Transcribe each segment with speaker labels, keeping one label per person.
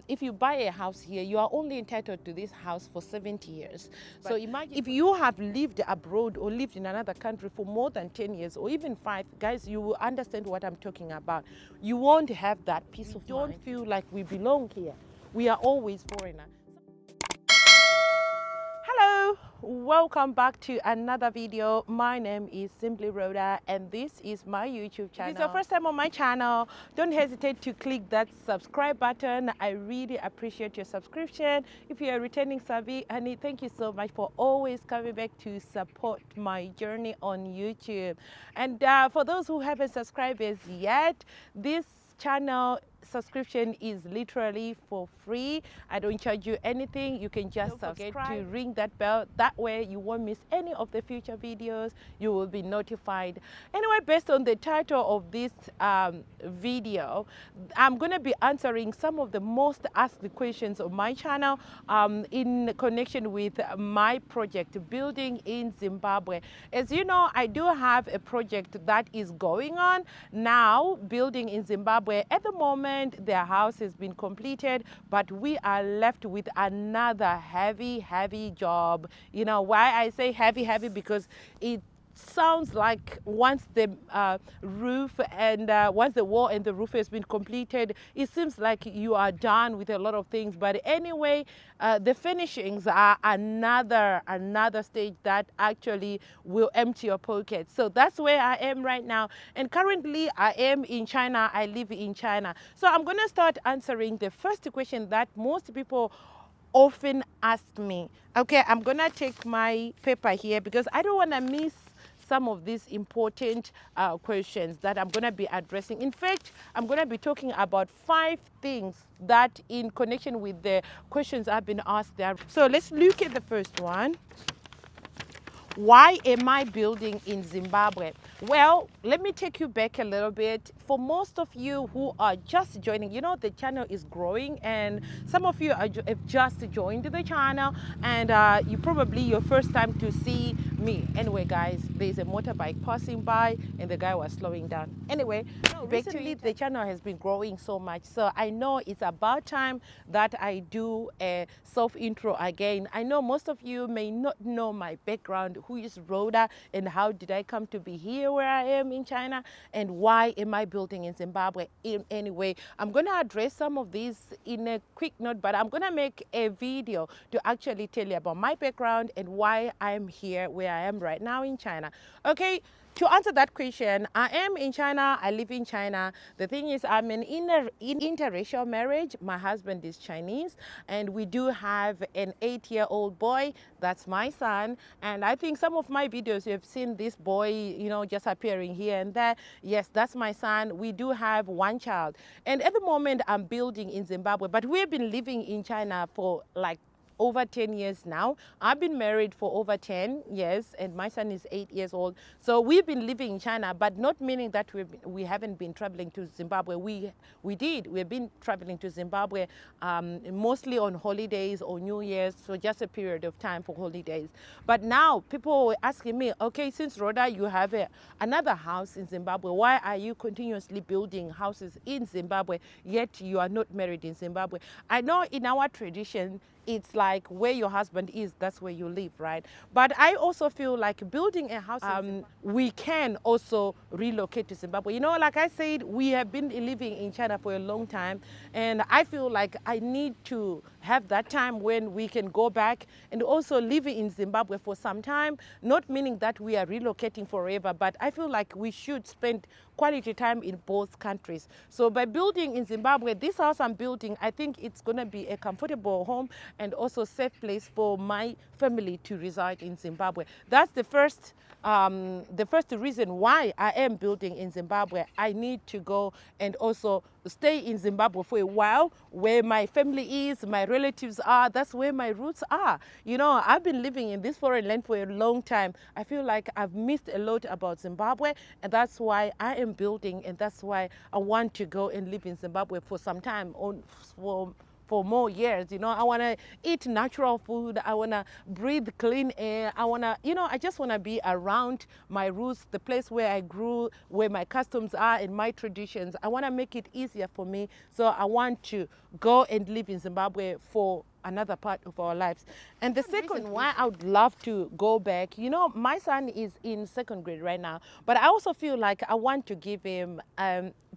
Speaker 1: if you buy a house here, you are only entitled to this house for 70 years. So imagine if you have lived abroad or lived in another country for more than 10 years or even 5, guys, you will understand what I'm talking about. You won't have that peace of mind. Don't feel like we belong here. We are always foreigners. Hello, welcome back to another video. My name is Simply Rhoda and this is my YouTube channel. If it's your first time on my channel, don't hesitate to click that subscribe button. I really appreciate your subscription. If you're a returning savvy, honey, thank you so much for always coming back to support my journey on YouTube. And for those who haven't subscribed as yet, this channel subscription is literally for free. I don't charge you anything. You can just subscribe to ring that bell. That way you won't miss any of the future videos. You will be notified. Anyway, based on the title of this video, I'm going to be answering some of the most asked questions on my channel in connection with my project building in Zimbabwe. As you know, I do have a project that is going on now, building in Zimbabwe. At the moment, their house has been completed, but we are left with another heavy job. You know why I say heavy? Because it sounds like once the roof and once the wall and the roof has been completed, it seems like you are done with a lot of things. But anyway, the finishings are another stage that actually will empty your pocket. So that's where I am right now. And currently I am in China. I live in China. So I'm going to start answering the first question that most people often ask me. Okay, I'm going to take my paper here because I don't want to miss some of these important questions that I'm going to be addressing. In fact, I'm going to be talking about 5 things that in connection with the questions I've been asked there. So let's look at the first one. Why am I building in Zimbabwe? Well, let me take you back a little bit. For most of you who are just joining, you know, the channel is growing and some of you have just joined the channel and you probably your first time to see me. Anyway, guys, there's a motorbike passing by and the guy was slowing down. Anyway, recently the channel has been growing so much. So I know it's about time that I do a self-intro again. I know most of you may not know my background. Who is Rhoda and how did I come to be here where I am in China and why am I building in Zimbabwe? Anyway, I'm going to address some of these in a quick note, but I'm going to make a video to actually tell you about my background and why I'm here where I am right now in China. Okay, to answer that question, I am in China, I live in China. The thing is, I'm in interracial marriage. My husband is Chinese and we do have an 8-year-old boy. That's my son. And I think some of my videos you have seen this boy, you know, just appearing here and there. Yes, that's my son. We do have 1 child. And at the moment I'm building in Zimbabwe, but we've been living in China for like over 10 years now. I've been married for over 10 years and my son is 8 years old. So we've been living in China, but not meaning that we haven't been traveling to Zimbabwe. We've been traveling to Zimbabwe mostly on holidays or New Year's, so just a period of time for holidays. But now people were asking me, okay, since Rhoda, you have another house in Zimbabwe, why are you continuously building houses in Zimbabwe, yet you are not married in Zimbabwe? I know in our tradition, it's like where your husband is, that's where you live, right? But I also feel like building a house, we can also relocate to Zimbabwe. You know, like I said, we have been living in China for a long time. And I feel like I need to have that time when we can go back and also live in Zimbabwe for some time. Not meaning that we are relocating forever, but I feel like we should spend quality time in both countries. So by building in Zimbabwe, this house I'm building, I think it's going to be a comfortable home and also safe place for my family to reside in Zimbabwe. That's the first reason why I am building in Zimbabwe. I need to go and also stay in Zimbabwe for a while, where my family is, my relatives are. That's where my roots are. You know, I've been living in this foreign land for a long time. I feel like I've missed a lot about Zimbabwe, and that's why I am building, and that's why I want to go and live in Zimbabwe for some time, for more years. You know, I want to eat natural food. I want to breathe clean air. I want to, you know, I just want to be around my roots, the place where I grew, where my customs are and my traditions. I want to make it easier for me. So I want to go and live in Zimbabwe for another part of our lives. And the second why I would love to go back, you know, my son is in second grade right now, but I also feel like I want to give him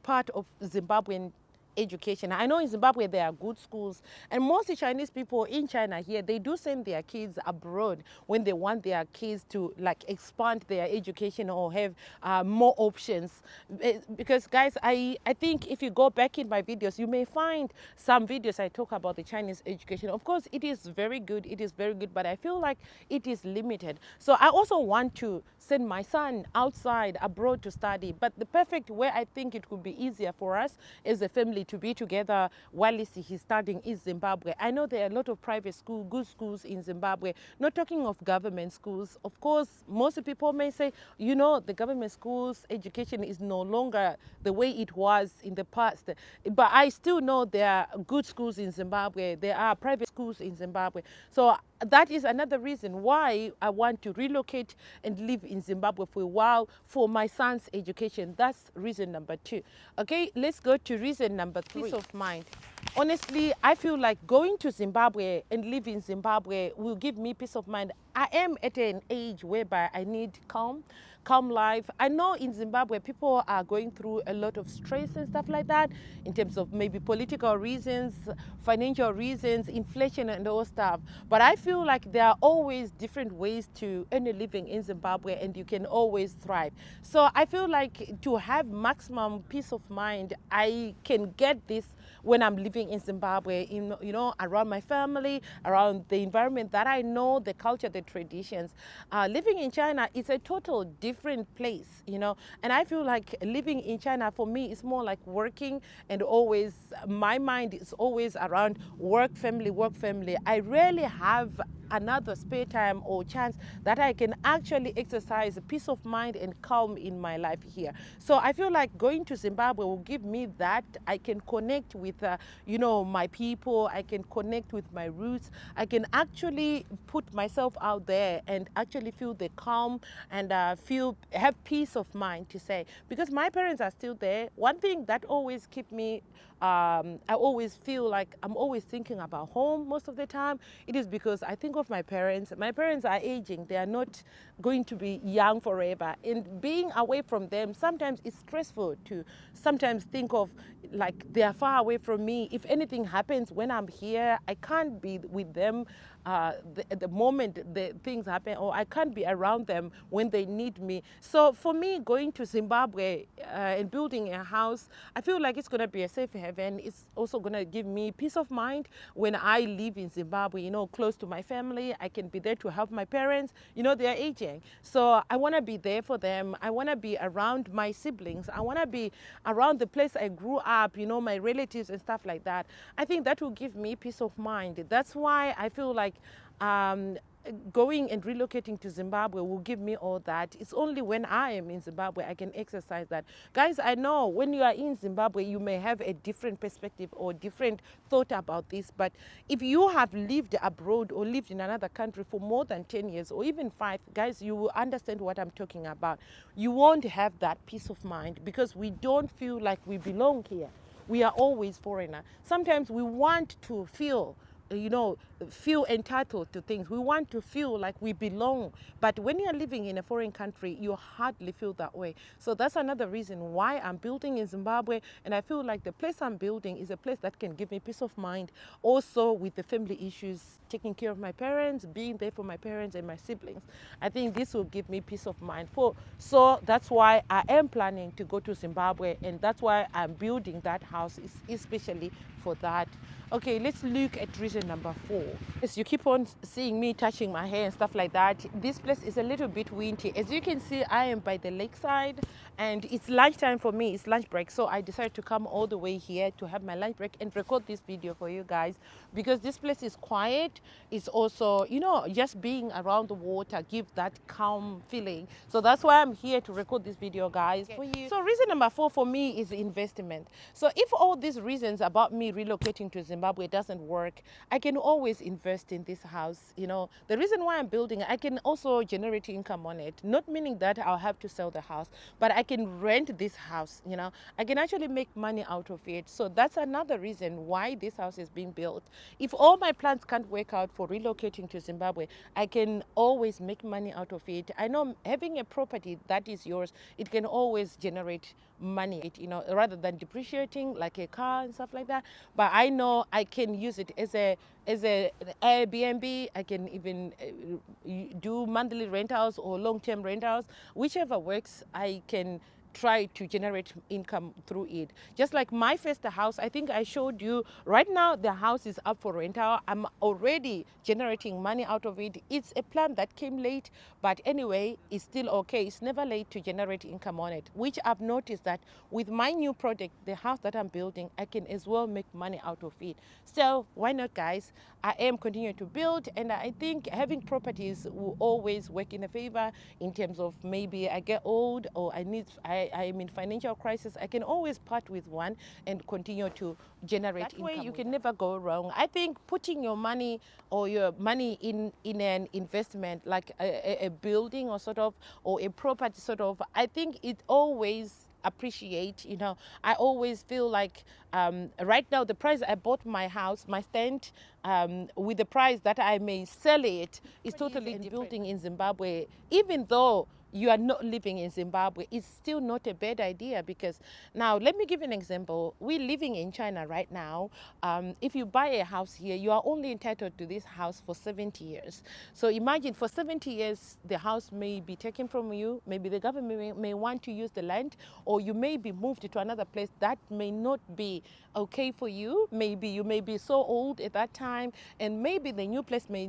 Speaker 1: part of Zimbabwean education. I know in Zimbabwe there are good schools, and most Chinese people in China here, they do send their kids abroad when they want their kids to like expand their education or have more options. Because guys, I think if you go back in my videos, you may find some videos I talk about the Chinese education. Of course, it is very good, but I feel like it is limited. So I also want to send my son outside abroad to study, but the perfect way I think it could be easier for us as a family to be together while he's studying is Zimbabwe. I know there are a lot of private schools, good schools in Zimbabwe, not talking of government schools. Of course, most people may say, you know, the government schools education is no longer the way it was in the past. But I still know there are good schools in Zimbabwe. There are private schools in Zimbabwe. So that is another reason why I want to relocate and live in Zimbabwe for a while for my son's education. That's reason number 2. Okay, let's go to reason number 3. Peace of mind. Honestly, I feel like going to Zimbabwe and live in Zimbabwe will give me peace of mind. I am at an age whereby I need calm life. I know in Zimbabwe people are going through a lot of stress and stuff like that in terms of maybe political reasons, financial reasons, inflation and all stuff. But I feel like there are always different ways to earn a living in Zimbabwe and you can always thrive. So I feel like to have maximum peace of mind, I can get this when I'm living in Zimbabwe, you know, around my family, around the environment that I know, the culture, the traditions. Living in China is a total different place, you know, and I feel like living in China for me is more like working, and always my mind is always around work, family, work, family. I rarely have another spare time or chance that I can actually exercise peace of mind and calm in my life here. So I feel like going to Zimbabwe will give me that. I can connect with, you know, my people. I can connect with my roots. I can actually put myself out there and actually feel the calm and have peace of mind to say, because my parents are still there. One thing that always keep me I always feel like I'm always thinking about home most of the time. It is because I think of my parents. My parents are aging. They are not going to be young forever. And being away from them, sometimes it's stressful to sometimes think of like they are far away from me. If anything happens when I'm here, I can't be with them the moment the things happen, or I can't be around them when they need me. So for me, going to Zimbabwe and building a house, I feel like it's going to be a safe haven. It's also going to give me peace of mind when I live in Zimbabwe, you know, close to my family. I can be there to help my parents. You know, they're aging. So I want to be there for them. I want to be around my siblings. I want to be around the place I grew up, you know, my relatives and stuff like that. I think that will give me peace of mind. That's why I feel like going and relocating to Zimbabwe will give me all that. It's only when I am in Zimbabwe I can exercise that. Guys, I know when you are in Zimbabwe, you may have a different perspective or different thought about this, but if you have lived abroad or lived in another country for more than 10 years or even 5, guys, you will understand what I'm talking about. You won't have that peace of mind because we don't feel like we belong here. We are always foreigner. Sometimes we want to feel, you know, feel entitled to things. We want to feel like we belong. But when you're living in a foreign country, you hardly feel that way. So that's another reason why I'm building in Zimbabwe. And I feel like the place I'm building is a place that can give me peace of mind. Also with the family issues, taking care of my parents, being there for my parents and my siblings. I think this will give me peace of mind. So that's why I am planning to go to Zimbabwe. And that's why I'm building that house, especially for that. Okay, let's look at reason number 4. As you keep on seeing me touching my hair and stuff like that, this place is a little bit windy. As you can see, I am by the lakeside and it's lunchtime for me, it's lunch break. So I decided to come all the way here to have my lunch break and record this video for you guys, because this place is quiet. It's also, you know, just being around the water give that calm feeling. So that's why I'm here to record this video, guys, for you. So reason number 4 for me is investment. So if all these reasons about me relocating to Zimbabwe doesn't work, I can always invest in this house. You know, the reason why I'm building it, I can also generate income on it, not meaning that I'll have to sell the house, but I can rent this house. You know, I can actually make money out of it. So that's another reason why this house is being built. If all my plans can't work out for relocating to Zimbabwe, I can always make money out of it. I know having a property that is yours, it can always generate money, you know, rather than depreciating like a car and stuff like that. But I know I can use it as a Airbnb. I can even do monthly rentals or long-term rentals, whichever works. I can try to generate income through it. Just like my first house, I think I showed you, right now the house is up for rental. I'm already generating money out of it. It's a plan that came late, but anyway, it's still okay. It's never late to generate income on it, which I've noticed that with my new project, the house that I'm building, I can as well make money out of it. So why not, guys? I am continuing to build, and I think having properties will always work in a favor in terms of maybe I get old or I am in financial crisis. I can always part with one and continue to generate income. That way you can never go wrong. I think putting your money or your money in an investment like a building or a property I think it always appreciate. You know, I always feel like right now the price I bought my house, my stand, with the price that I may sell it is totally different. Building in Zimbabwe, even though you are not living in Zimbabwe, it's still not a bad idea, because now let me give you an example. We're living in China right now. If you buy a house here, you are only entitled to this house for 70 years. So imagine for 70 years, the house may be taken from you. Maybe the government may want to use the land, or you may be moved to another place that may not be okay for you. Maybe you may be so old at that time, and maybe the new place may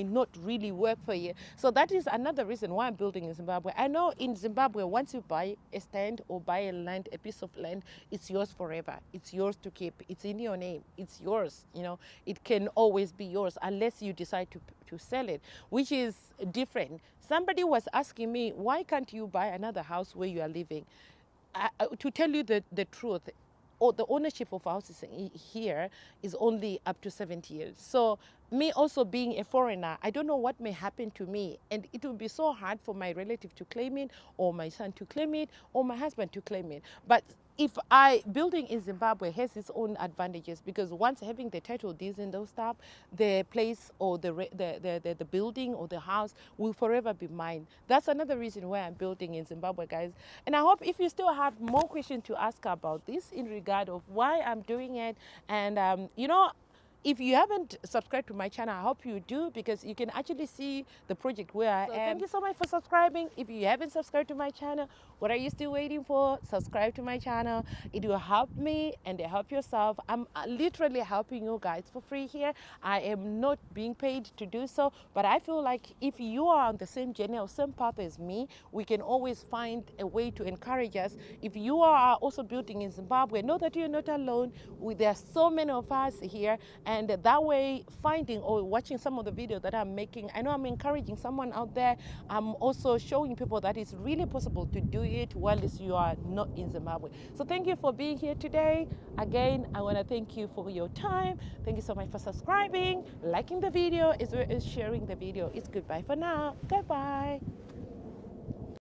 Speaker 1: not really work for you. So that is another reason why I'm building in Zimbabwe. I know in Zimbabwe, once you buy a stand or buy a piece of land, it's yours forever. It's yours to keep. It's in your name. It's yours. You know, it can always be yours unless you decide to sell it, which is different. Somebody was asking me, why can't you buy another house where you are living? To tell you the truth, or the ownership of houses here is only up to 70 years. So me also being a foreigner, I don't know what may happen to me, and it will be so hard for my relative to claim it, or my son to claim it, or my husband to claim it. But if building in Zimbabwe has its own advantages, because once having the title deeds and those stuff, the place or the building or the house will forever be mine. That's another reason why I'm building in Zimbabwe, guys. And I hope if you still have more questions to ask about this in regard of why I'm doing it, and you know, if you haven't subscribed to my channel, I hope you do, because you can actually see the project where I am. Thank you so much for subscribing. If you haven't subscribed to my channel, what are you still waiting for? Subscribe to my channel. It will help me and help yourself. I'm literally helping you guys for free here. I am not being paid to do so, but I feel like if you are on the same journey or same path as me, we can always find a way to encourage us. If you are also building in Zimbabwe, know that you're not alone. There are so many of us here, and that way, finding or watching some of the videos that I'm making, I know I'm encouraging someone out there. I'm also showing people that it's really possible to do it while you are not in Zimbabwe. So thank you for being here today. Again, I want to thank you for your time. Thank you so much for subscribing, liking the video, as well as sharing the video. It's goodbye for now. Goodbye.